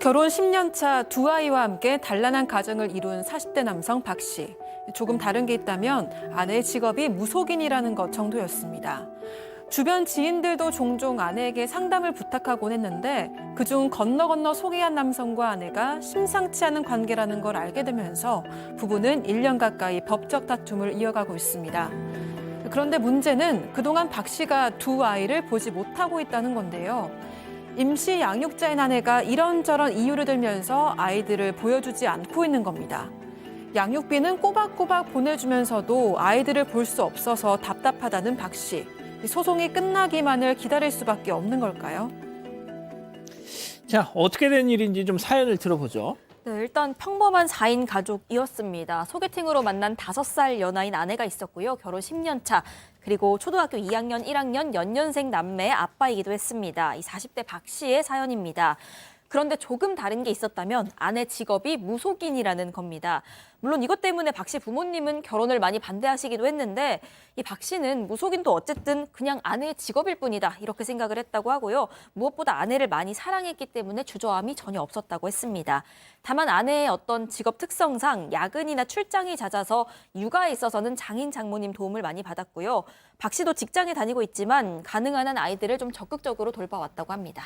결혼 10년 차 두 아이와 함께 단란한 가정을 이룬 40대 남성 박 씨. 조금 다른 게 있다면 아내의 직업이 무속인이라는 것 정도였습니다. 주변 지인들도 종종 아내에게 상담을 부탁하곤 했는데 그중 건너 소개한 남성과 아내가 심상치 않은 관계라는 걸 알게 되면서 부부는 1년 가까이 법적 다툼을 이어가고 있습니다. 그런데 문제는 그동안 박 씨가 두 아이를 보지 못하고 있다는 건데요. 임시 양육자인 아내가 이런저런 이유를 들면서 아이들을 보여주지 않고 있는 겁니다. 양육비는 꼬박꼬박 보내주면서도 아이들을 볼 수 없어서 답답하다는 박 씨. 소송이 끝나기만을 기다릴 수밖에 없는 걸까요? 자, 어떻게 된 일인지 좀 사연을 들어보죠. 네, 일단 평범한 4인 가족이었습니다. 소개팅으로 만난 5살 연하인 아내가 있었고요. 결혼 10년 차, 그리고 초등학교 2학년, 1학년 연년생 남매의 아빠이기도 했습니다. 이 40대 박 씨의 사연입니다. 그런데 조금 다른 게 있었다면 아내 직업이 무속인이라는 겁니다. 물론 이것 때문에 박 씨 부모님은 결혼을 많이 반대하시기도 했는데 이 박 씨는 무속인도 어쨌든 그냥 아내의 직업일 뿐이다 이렇게 생각을 했다고 하고요. 무엇보다 아내를 많이 사랑했기 때문에 주저함이 전혀 없었다고 했습니다. 다만 아내의 어떤 직업 특성상 야근이나 출장이 잦아서 육아에 있어서는 장인 장모님 도움을 많이 받았고요. 박 씨도 직장에 다니고 있지만 가능한 한 아이들을 좀 적극적으로 돌봐왔다고 합니다.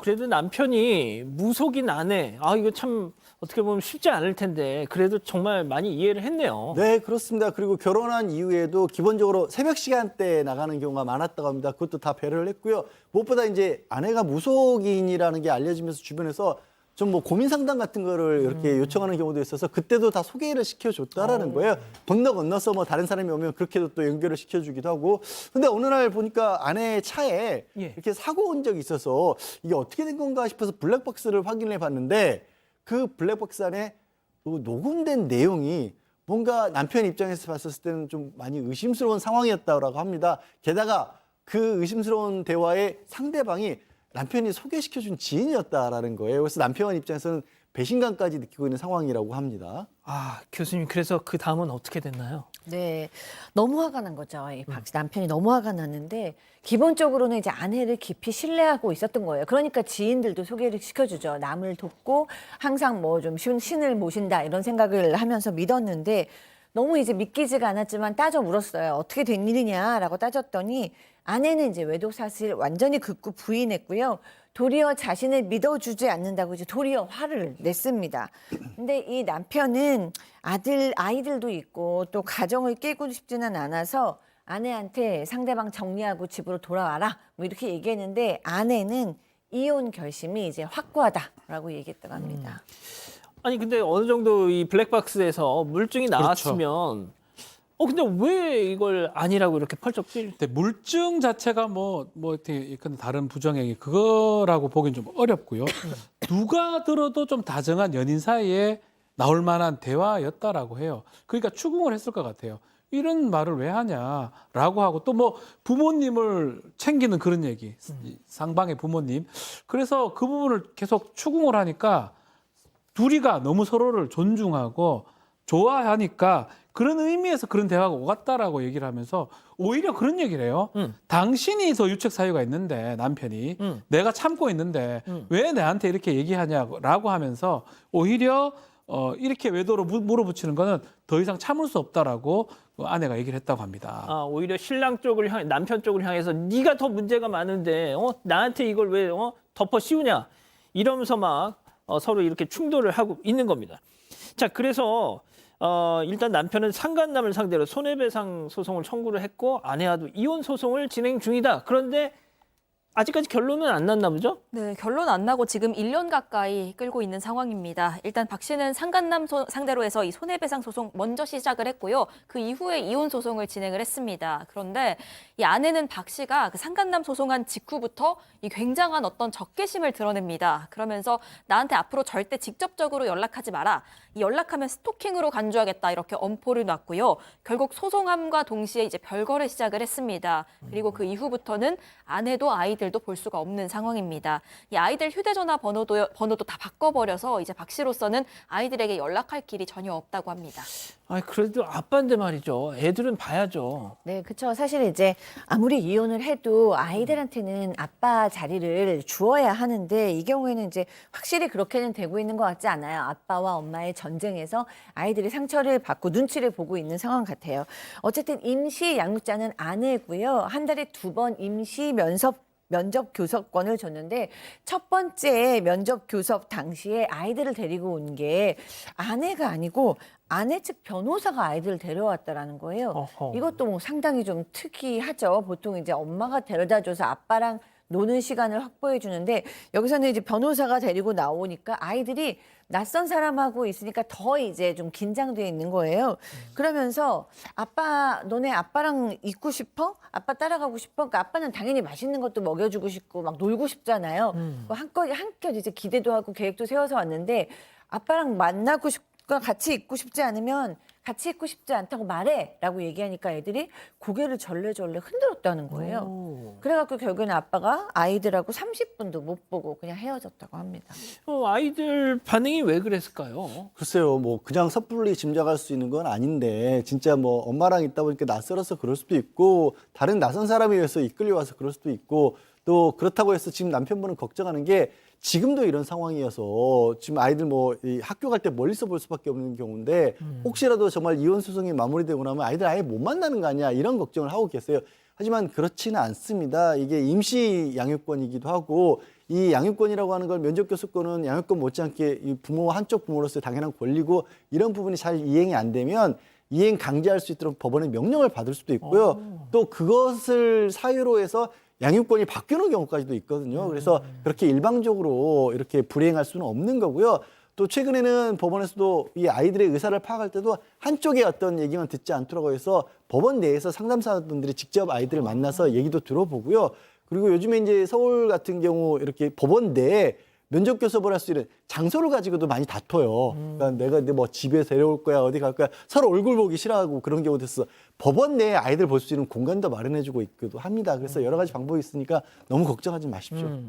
그래도 남편이 무속인 아내, 이거 참 어떻게 보면 쉽지 않을 텐데 그래도 정말 많이 이해를 했네요. 네, 그렇습니다. 그리고 결혼한 이후에도 기본적으로 새벽 시간대에 나가는 경우가 많았다고 합니다. 그것도 다 배려를 했고요. 무엇보다 이제 아내가 무속인이라는 게 알려지면서 주변에서 좀 뭐 고민 상담 같은 거를 이렇게 요청하는 경우도 있어서 그때도 다 소개를 시켜줬다라는 거예요. 건너서 뭐 다른 사람이 오면 그렇게도 또 연결을 시켜주기도 하고. 근데 어느 날 보니까 아내 차에 이렇게 사고 온 적이 있어서 이게 어떻게 된 건가 싶어서 블랙박스를 확인해 봤는데 그 블랙박스 안에 녹음된 내용이 뭔가 남편 입장에서 봤을 때는 좀 많이 의심스러운 상황이었다고 합니다. 게다가 그 의심스러운 대화의 상대방이 남편이 소개시켜준 지인이었다라는 거예요. 그래서 남편 입장에서는 배신감까지 느끼고 있는 상황이라고 합니다. 교수님, 그래서 그 다음은 어떻게 됐나요? 네, 너무 화가 난 거죠. 이 박 씨 남편이 너무 화가 났는데 기본적으로는 이제 아내를 깊이 신뢰하고 있었던 거예요. 그러니까 지인들도 소개를 시켜주죠. 남을 돕고 항상 뭐 좀 신을 모신다 이런 생각을 하면서 믿었는데 너무 이제 믿기지가 않았지만 따져 물었어요. 어떻게 된 일이냐라고 따졌더니 아내는 이제 외도 사실 완전히 극구 부인했고요. 도리어 자신을 믿어주지 않는다고 이제 도리어 화를 냈습니다. 근데 이 남편은 아이들도 있고 또 가정을 깨고 싶지는 않아서 아내한테 상대방 정리하고 집으로 돌아와라 뭐 이렇게 얘기했는데 아내는 이혼 결심이 이제 확고하다라고 얘기했다고 합니다. 아니 근데 어느 정도 이 블랙박스에서 물증이 나왔으면 근데 왜 이걸 아니라고 이렇게 펄쩍 뛰? 근데 물증 자체가 뭐 이렇게 다른 부정행위 그거라고 보기는 좀 어렵고요. 누가 들어도 좀 다정한 연인 사이에 나올 만한 대화였다라고 해요. 그러니까 추궁을 했을 것 같아요. 이런 말을 왜 하냐라고 하고 또 뭐 부모님을 챙기는 그런 얘기, 상방의 부모님. 그래서 그 부분을 계속 추궁을 하니까 둘이가 너무 서로를 존중하고 좋아하니까 그런 의미에서 그런 대화가 오갔다라고 얘기를 하면서 오히려 그런 얘기를 해요. 당신이 더 유책 사유가 있는데 남편이 내가 참고 있는데 왜 내한테 이렇게 얘기하냐라고 하면서 오히려 이렇게 외도로 물어붙이는 거는 더 이상 참을 수 없다라고 아내가 얘기를 했다고 합니다. 오히려 신랑 쪽을 향해 남편 쪽을 향해서 네가 더 문제가 많은데 나한테 이걸 왜 덮어 씌우냐 이러면서 막 서로 이렇게 충돌을 하고 있는 겁니다. 자, 그래서 일단 남편은 상간남을 상대로 손해배상 소송을 청구를 했고 아내와도 이혼 소송을 진행 중이다. 그런데 아직까지 결론은 안 났나 보죠? 네, 결론 안 나고 지금 1년 가까이 끌고 있는 상황입니다. 일단 박 씨는 상간남 상대로 해서 이 손해배상 소송 먼저 시작을 했고요. 그 이후에 이혼 소송을 진행을 했습니다. 그런데 이 아내는 박 씨가 그 상간남 소송한 직후부터 이 굉장한 어떤 적개심을 드러냅니다. 그러면서 나한테 앞으로 절대 직접적으로 연락하지 마라. 이 연락하면 스토킹으로 간주하겠다 이렇게 엄포를 놨고요. 결국 소송함과 동시에 이제 별거를 시작을 했습니다. 그리고 그 이후부터는 아내도 아이들 아이들도 볼 수가 없는 상황입니다. 이 아이들 휴대전화 번호도 다 바꿔버려서 이제 박 씨로서는 아이들에게 연락할 길이 전혀 없다고 합니다. 아, 그래도 아빠인데 말이죠. 애들은 봐야죠. 네, 그렇죠. 사실 이제 아무리 이혼을 해도 아이들한테는 아빠 자리를 주어야 하는데 이 경우에는 이제 확실히 그렇게는 되고 있는 것 같지 않아요. 아빠와 엄마의 전쟁에서 아이들이 상처를 받고 눈치를 보고 있는 상황 같아요. 어쨌든 임시 양육자는 아내고요. 한 달에 2번 임시 면접 교섭권을 줬는데 첫 번째 면접 교섭 당시에 아이들을 데리고 온 게 아내가 아니고 아내 측 변호사가 아이들을 데려왔다라는 거예요. 어허. 이것도 뭐 상당히 좀 특이하죠. 보통 이제 엄마가 데려다줘서 아빠랑 노는 시간을 확보해 주는데 여기서는 이제 변호사가 데리고 나오니까 아이들이 낯선 사람하고 있으니까 더 이제 좀 긴장돼 있는 거예요. 그러면서 아빠, 너네 아빠랑 있고 싶어? 아빠 따라가고 싶어? 그러니까 아빠는 당연히 맛있는 것도 먹여주고 싶고 막 놀고 싶잖아요. 한껏 이제 기대도 하고 계획도 세워서 왔는데 아빠랑 만나고 싶고 같이 있고 싶지 않으면 같이 있고 싶지 않다고 말해라고 얘기하니까 애들이 고개를 절레절레 흔들었다는 거예요. 그래갖고 결국에는 아빠가 아이들하고 30분도 못 보고 그냥 헤어졌다고 합니다. 아이들 반응이 왜 그랬을까요? 글쎄요, 뭐 그냥 섣불리 짐작할 수 있는 건 아닌데 진짜 뭐 엄마랑 있다 보니까 낯설어서 그럴 수도 있고 다른 낯선 사람에 의해서 이끌려와서 그럴 수도 있고 또 그렇다고 해서 지금 남편분은 걱정하는 게 지금도 이런 상황이어서 지금 아이들 뭐 이 학교 갈 때 멀리서 볼 수밖에 없는 경우인데 혹시라도 정말 이혼 소송이 마무리되고 나면 아이들 아예 못 만나는 거 아니야 이런 걱정을 하고 계세요. 하지만 그렇지는 않습니다. 이게 임시 양육권이기도 하고 이 양육권이라고 하는 걸 면접교섭권은 양육권 못지않게 이 부모 한쪽 부모로서의 당연한 권리고 이런 부분이 잘 이행이 안 되면 이행 강제할 수 있도록 법원의 명령을 받을 수도 있고요. 또 그것을 사유로 해서 양육권이 바뀌는 경우까지도 있거든요. 그래서 그렇게 일방적으로 이렇게 불이행할 수는 없는 거고요. 또 최근에는 법원에서도 이 아이들의 의사를 파악할 때도 한쪽의 어떤 얘기만 듣지 않도록 해서 법원 내에서 상담사분들이 직접 아이들을 만나서 얘기도 들어보고요. 그리고 요즘에 이제 서울 같은 경우 이렇게 법원 내에 면접 교섭을 할 수 있는 장소를 가지고도 많이 다퉈요. 그러니까 내가 뭐 집에 데려올 거야, 어디 갈 거야. 서로 얼굴 보기 싫어하고 그런 경우도 있어. 법원 내에 아이들 볼 수 있는 공간도 마련해주고 있기도 합니다. 그래서 여러 가지 방법이 있으니까 너무 걱정하지 마십시오.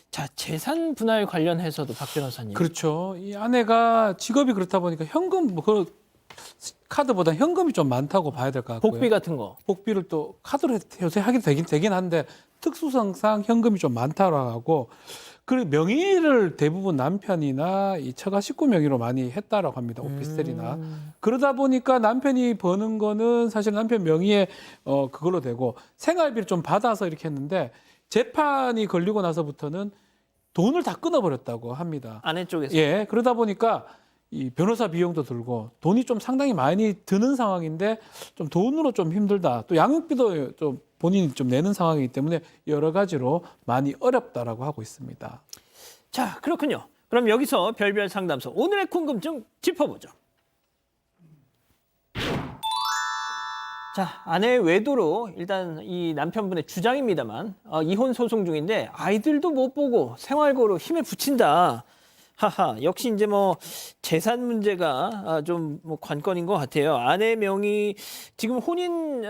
자, 재산 분할 관련해서도 박 변호사님. 그렇죠. 이 아내가 직업이 그렇다 보니까 현금 그 카드보다 현금이 좀 많다고 봐야 될 것 같고요. 복비 같은 거. 복비를 또 카드로 요새 하게 되긴 한데 특수성상 현금이 좀 많다고 하고 그리고 명의를 대부분 남편이나 이 처가 식구 명의로 많이 했다라고 합니다. 오피스텔이나. 그러다 보니까 남편이 버는 거는 사실 남편 명의에 그걸로 되고 생활비를 좀 받아서 이렇게 했는데 재판이 걸리고 나서부터는 돈을 다 끊어버렸다고 합니다. 아내 쪽에서. 예, 그러다 보니까 이 변호사 비용도 들고 돈이 좀 상당히 많이 드는 상황인데 좀 돈으로 좀 힘들다. 또 양육비도 좀 본인이 좀 내는 상황이기 때문에 여러 가지로 많이 어렵다라고 하고 있습니다. 자, 그렇군요. 그럼 여기서 별별 상담소 오늘의 궁금증 짚어보죠. 자, 아내의 외도로 일단 이 남편분의 주장입니다만 이혼 소송 중인데 아이들도 못 보고 생활고로 힘에 부친다. 하하, 역시 이제 뭐 재산 문제가 좀 뭐 관건인 것 같아요. 아내 명의 지금 혼인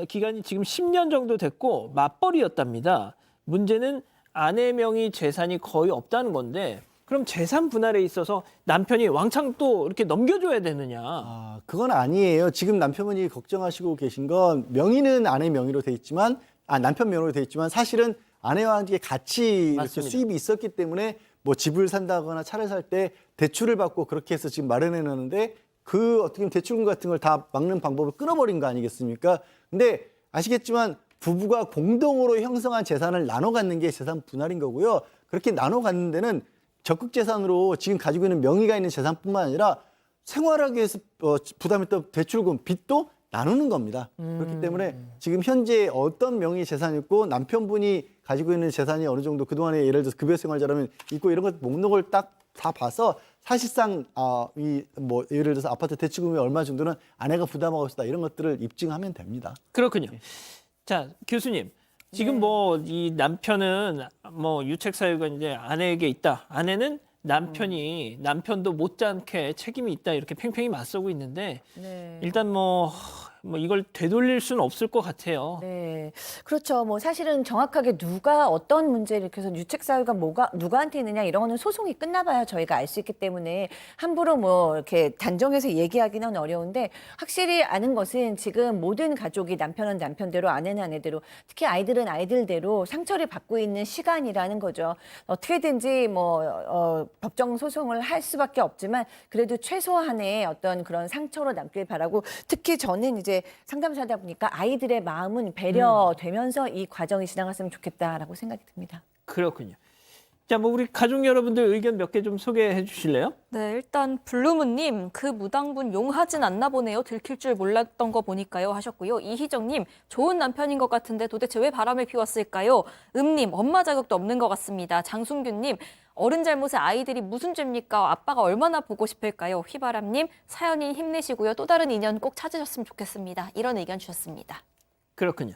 기간이 지금 10년 정도 됐고 맞벌이였답니다. 문제는 아내 명의 재산이 거의 없다는 건데 그럼 재산 분할에 있어서 남편이 왕창 또 이렇게 넘겨줘야 되느냐? 아, 그건 아니에요. 지금 남편분이 걱정하시고 계신 건 명의는 아내 명의로 돼 있지만 남편 명의로 돼 있지만 사실은 아내와 함께 같이 이렇게 맞습니다. 수입이 있었기 때문에 뭐 집을 산다거나 차를 살 때 대출을 받고 그렇게 해서 지금 마련해 놨는데 그 어떻게 보면 대출금 같은 걸 다 막는 방법을 끊어버린 거 아니겠습니까? 근데 아시겠지만 부부가 공동으로 형성한 재산을 나눠 갖는 게 재산 분할인 거고요. 그렇게 나눠 갖는 데는 적극 재산으로 지금 가지고 있는 명의가 있는 재산뿐만 아니라 생활하기 위해서 부담했던 대출금, 빚도 나누는 겁니다. 그렇기 때문에 지금 현재 어떤 명의 재산이 있고 남편분이 가지고 있는 재산이 어느 정도 그동안에 예를 들어서 급여생활자라면 있고 이런 것 목록을 딱 다 봐서 사실상 이 뭐 예를 들어서 아파트 대출금이 얼마 정도는 아내가 부담하고 있다 이런 것들을 입증하면 됩니다. 그렇군요. 자, 교수님. 지금 뭐 이 남편은 뭐 유책 사유가 이제 아내에게 있다. 아내는 남편도 못지않게 책임이 있다 이렇게 팽팽히 맞서고 있는데 네. 일단 뭐 뭐 이걸 되돌릴 수는 없을 것 같아요. 네, 그렇죠. 뭐 사실은 정확하게 누가 어떤 문제를 일으켜서 유책 사유가 뭐가 누구한테 있느냐 이런 거는 소송이 끝나봐야 저희가 알 수 있기 때문에 함부로 뭐 이렇게 단정해서 얘기하기는 어려운데 확실히 아는 것은 지금 모든 가족이 남편은 남편대로 아내는 아내대로 특히 아이들은 아이들대로 상처를 받고 있는 시간이라는 거죠. 어떻게든지 뭐 법정 소송을 할 수밖에 없지만 그래도 최소한의 어떤 그런 상처로 남길 바라고 특히 저는 이제 상담사다 보니까 아이들의 마음은 배려되면서 이 과정이 지나갔으면 좋겠다라고 생각이 듭니다. 그렇군요. 자, 뭐 우리 가족 여러분들 의견 몇 개 좀 소개해 주실래요? 네, 일단 블루문님 그 무당분 용하진 않나 보네요. 들킬 줄 몰랐던 거 보니까요 하셨고요. 이희정님 좋은 남편인 것 같은데 도대체 왜 바람을 피웠을까요? 님 엄마 자격도 없는 것 같습니다. 장순규님 어른 잘못에 아이들이 무슨 죄입니까? 아빠가 얼마나 보고 싶을까요? 휘바람님 사연인 힘내시고요. 또 다른 인연 꼭 찾으셨으면 좋겠습니다. 이런 의견 주셨습니다. 그렇군요.